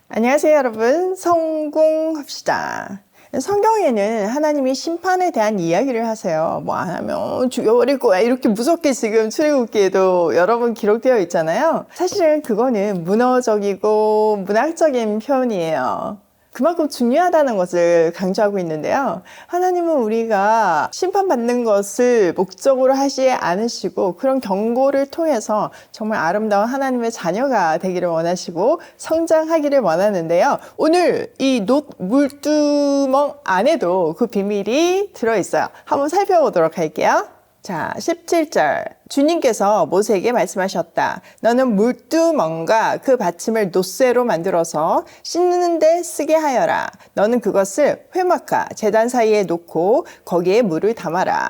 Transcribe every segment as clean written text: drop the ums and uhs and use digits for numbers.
안녕하세요, 여러분. 성공합시다. 성경에는 하나님이 심판에 대한 이야기를 하세요. 뭐 안 하면 죽여버릴 거야. 이렇게 무섭게 지금 출애굽기에도 여러 번 기록되어 있잖아요. 사실은 그거는 문어적이고 문학적인 표현이에요. 그만큼 중요하다는 것을 강조하고 있는데요. 하나님은 우리가 심판받는 것을 목적으로 하지 않으시고 그런 경고를 통해서 정말 아름다운 하나님의 자녀가 되기를 원하시고 성장하기를 원하는데요. 오늘 이 놋 물두멍 안에도 그 비밀이 들어있어요. 한번 살펴보도록 할게요. 자, 17절. 주님께서 모세에게 말씀하셨다. 너는 물두멍과 그 받침을 놋쇠로 만들어서 씻는 데 쓰게 하여라. 너는 그것을 회막과 제단 사이에 놓고 거기에 물을 담아라.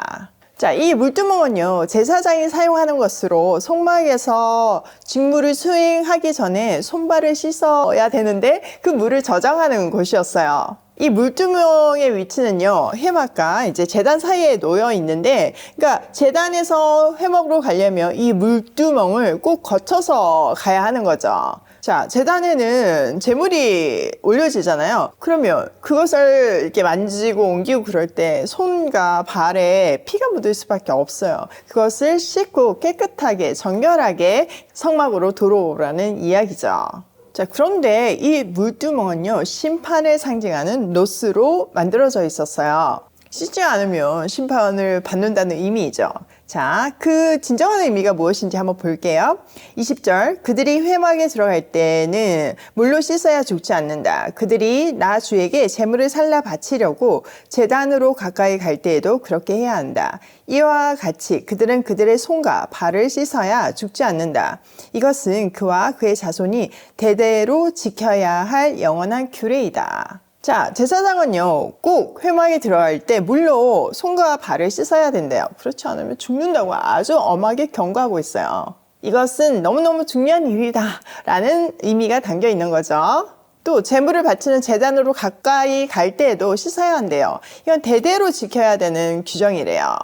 자, 이 물두멍은요, 제사장이 사용하는 것으로 성막에서 직무를 수행하기 전에 손발을 씻어야 되는데 그 물을 저장하는 곳이었어요. 이 물두멍의 위치는요, 회막과 이제 제단 사이에 놓여 있는데, 그러니까 제단에서 회막으로 가려면 이 물두멍을 꼭 거쳐서 가야 하는 거죠. 자, 제단에는 제물이 올려지잖아요. 그러면 그것을 이렇게 만지고 옮기고 그럴 때 손과 발에 피가 묻을 수밖에 없어요. 그것을 씻고 깨끗하게 정결하게 성막으로 들어오라는 이야기죠. 자, 그런데 이 물두멍은요, 심판을 상징하는 놋으로 만들어져 있었어요. 씻지 않으면 심판을 받는다는 의미이죠. 자, 그 진정한 의미가 무엇인지 한번 볼게요. 20절, 그들이 회막에 들어갈 때는 물로 씻어야 죽지 않는다. 그들이 나 주에게 제물을 살라 바치려고 제단으로 가까이 갈 때에도 그렇게 해야 한다. 이와 같이 그들은 그들의 손과 발을 씻어야 죽지 않는다. 이것은 그와 그의 자손이 대대로 지켜야 할 영원한 규례이다. 자, 제사장은요, 꼭 회막에 들어갈 때 물로 손과 발을 씻어야 된대요. 그렇지 않으면 죽는다고 아주 엄하게 경고하고 있어요. 이것은 너무너무 중요한 일이다 라는 의미가 담겨 있는 거죠. 또 제물을 바치는 제단으로 가까이 갈 때에도 씻어야 한대요. 이건 대대로 지켜야 되는 규정이래요.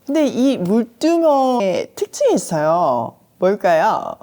근데 이 물두멍의 특징이 있어요. 뭘까요?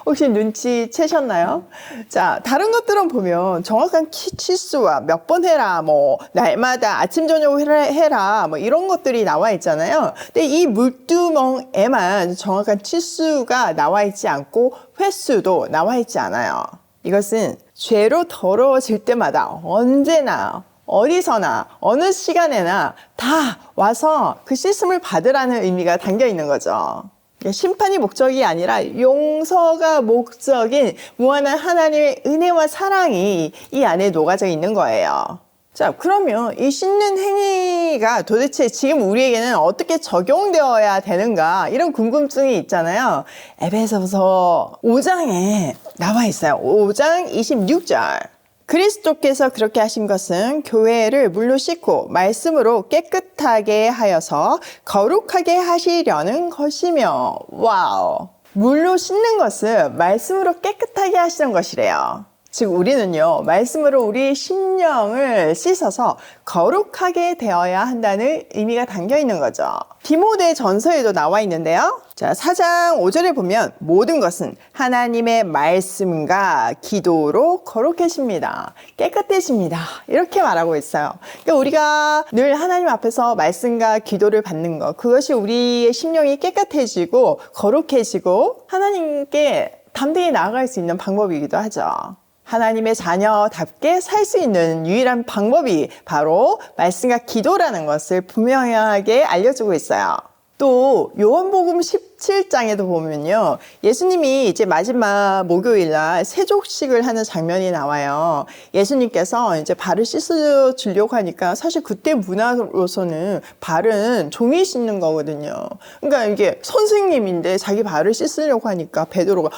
혹시 눈치채셨나요? 자, 다른 것들은 보면 정확한 치수와 몇 번 해라, 뭐 날마다 아침 저녁 해라, 뭐 이런 것들이 나와 있잖아요. 근데 이 물두멍에만 정확한 치수가 나와 있지 않고 횟수도 나와 있지 않아요. 이것은 죄로 더러워질 때마다 언제나 어디서나 어느 시간에나 다 와서 그 씻음을 받으라는 의미가 담겨 있는 거죠. 심판이 목적이 아니라 용서가 목적인 무한한 하나님의 은혜와 사랑이 이 안에 녹아져 있는 거예요. 자, 그러면 이 씻는 행위가 도대체 지금 우리에게는 어떻게 적용되어야 되는가, 이런 궁금증이 있잖아요. 에베소서 5장에 나와 있어요. 5장 26절. 그리스도께서 그렇게 하신 것은 교회를 물로 씻고 말씀으로 깨끗하게 하여서 거룩하게 하시려는 것이며, 와우, 물로 씻는 것은 말씀으로 깨끗하게 하시는 것이래요. 즉 우리는요, 말씀으로 우리 심령을 씻어서 거룩하게 되어야 한다는 의미가 담겨 있는 거죠. 디모데 전서에도 나와 있는데요. 자, 4장 5절에 보면 모든 것은 하나님의 말씀과 기도로 거룩해집니다. 깨끗해집니다. 이렇게 말하고 있어요. 그러니까 우리가 늘 하나님 앞에서 말씀과 기도를 받는 것, 그것이 우리의 심령이 깨끗해지고 거룩해지고 하나님께 담대히 나아갈 수 있는 방법이기도 하죠. 하나님의 자녀답게 살 수 있는 유일한 방법이 바로 말씀과 기도라는 것을 분명하게 알려주고 있어요. 또 요한복음 17장에도 보면요, 예수님이 이제 마지막 목요일날 세족식을 하는 장면이 나와요. 예수님께서 이제 발을 씻어 주려고 하니까 사실 그때 문화로서는 발은 종이 씻는 거거든요. 그러니까 이게 선생님인데 자기 발을 씻으려고 하니까 베드로가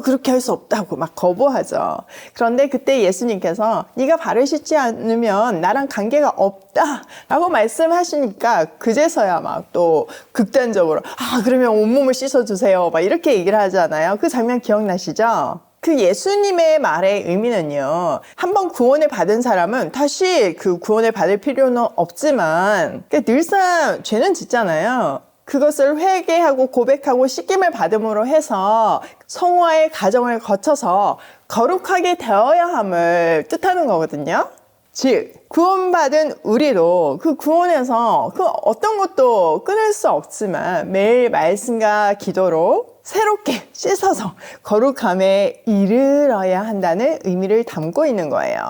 그렇게 할 수 없다고 막 거부하죠. 그런데 그때 예수님께서 네가 발을 씻지 않으면 나랑 관계가 없다라고 말씀하시니까 그제서야 막 또 극단적으로 그러면 온몸을 씻어주세요 막 이렇게 얘기를 하잖아요. 그 장면 기억나시죠? 그 예수님의 말의 의미는요, 한번 구원을 받은 사람은 다시 그 구원을 받을 필요는 없지만 늘상 죄는 짓잖아요. 그것을 회개하고 고백하고 씻김을 받음으로 해서 성화의 과정을 거쳐서 거룩하게 되어야 함을 뜻하는 거거든요. 즉 구원받은 우리도 그 구원에서 그 어떤 것도 끊을 수 없지만 매일 말씀과 기도로 새롭게 씻어서 거룩함에 이르러야 한다는 의미를 담고 있는 거예요.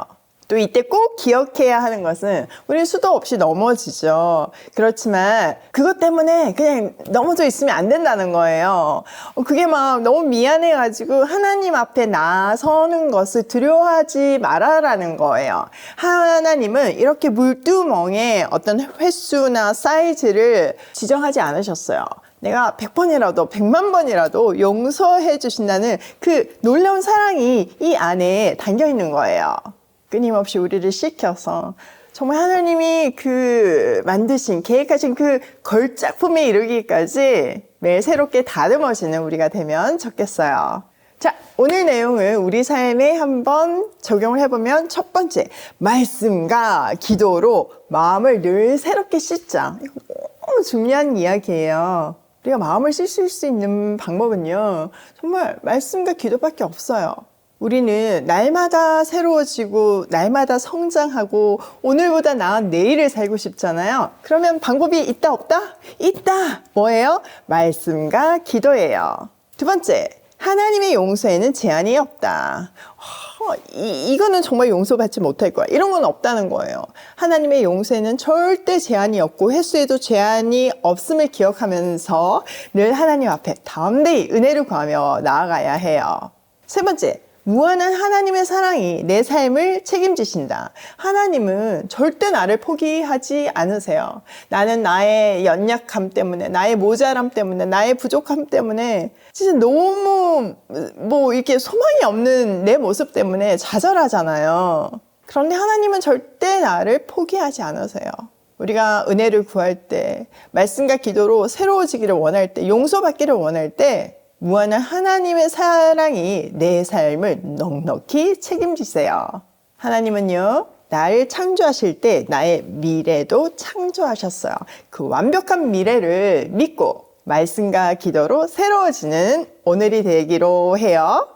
또 이때 꼭 기억해야 하는 것은 우리 수도 없이 넘어지죠. 그렇지만 그것 때문에 그냥 넘어져 있으면 안 된다는 거예요. 그게 막 너무 미안해가지고 하나님 앞에 나서는 것을 두려워하지 말아라는 거예요. 하나님은 이렇게 물두멍에 어떤 횟수나 사이즈를 지정하지 않으셨어요. 내가 100번이라도 100만 번이라도 용서해 주신다는 그 놀라운 사랑이 이 안에 담겨 있는 거예요. 끊임없이 우리를 씻겨서 정말 하나님이 그 만드신 계획하신 그 걸작품에 이르기까지 매일 새롭게 다듬어지는 우리가 되면 좋겠어요. 자, 오늘 내용을 우리 삶에 한번 적용을 해보면 첫 번째, 말씀과 기도로 마음을 늘 새롭게 씻자. 이거 너무 중요한 이야기예요. 우리가 마음을 씻을 수 있는 방법은요, 정말 말씀과 기도밖에 없어요. 우리는 날마다 새로워지고 날마다 성장하고 오늘보다 나은 내일을 살고 싶잖아요. 그러면 방법이 있다 없다? 있다! 뭐예요? 말씀과 기도예요. 두 번째, 하나님의 용서에는 제한이 없다. 이거는 정말 용서받지 못할 거야. 이런 건 없다는 거예요. 하나님의 용서에는 절대 제한이 없고 횟수에도 제한이 없음을 기억하면서 늘 하나님 앞에 담대히 은혜를 구하며 나아가야 해요. 세 번째, 무한한 하나님의 사랑이 내 삶을 책임지신다. 하나님은 절대 나를 포기하지 않으세요. 나는 나의 연약함 때문에, 나의 모자람 때문에, 나의 부족함 때문에 진짜 너무 이렇게 소망이 없는 내 모습 때문에 좌절하잖아요. 그런데 하나님은 절대 나를 포기하지 않으세요. 우리가 은혜를 구할 때, 말씀과 기도로 새로워지기를 원할 때, 용서받기를 원할 때 무한한 하나님의 사랑이 내 삶을 넉넉히 책임지세요. 하나님은요, 나를 창조하실 때 나의 미래도 창조하셨어요. 그 완벽한 미래를 믿고 말씀과 기도로 새로워지는 오늘이 되기로 해요.